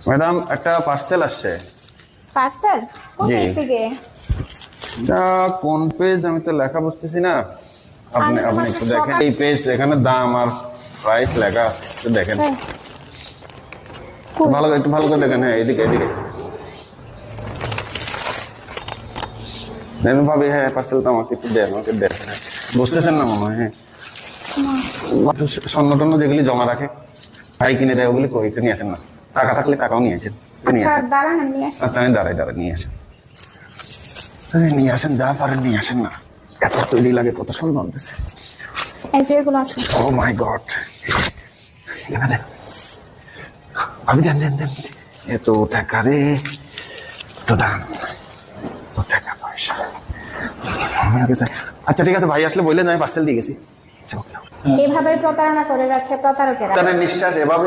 Madam একটা parcel আসছে। Parcel কোন জি। দেশ থেকে? এটা কোন পেজ আমি তো লেখা বুঝতেছি না। আপনি আমি তো আপনি মাত্র একটু দেখেন সকাল- এই পেজ, এখানে দাম আর প্রাইস লেখা আছে, একটু দেখেন। তাই? কই? একটু ভালো করে দেখেন। হ্যাঁ, এদিকে এদিকে দেখুন ভাবি। হ্যাঁ, পার্সেলটা আমাকে একটু দেন, আমাকে দেন। হ্যাঁ, বুঝতেছেন না মনে হয়। হ্যাঁ, স্বর্ণ টন্য যেগুলি জমা রাখে ভাই কিনে দেয়, ওগুলি কই একটু নিয়ে আসেন না। টাকা থাকলে টাকাও নিয়ে আসেন। নিয়ে আচ্ছা আসেন। দাঁড়ান আমি নিয়ে আসি। আচ্ছা, আমি দাঁড়াই নিয়ে আসেন। নিয়ে আসেন, যা পারেন নিয়ে আসেন না। এত তৈরি লাগে, কত স্বর্ণ আনতেছে। এই যে এগুলো আছে। ও মাই গড, এখানে আমি দেন দেন দেন। এত টাকা রে, এত দাম, এত টাকা পয়সা। আমি আগে যাই। আচ্ছা ঠিক আছে, ভাই আসলে বললেন, আমি পার্সেল দিয়ে গেছি। আচ্ছা, ওকে। এভাবে প্রতারণা করে যাচ্ছে প্রতারকেরা। নিঃশ্বাস এভাবে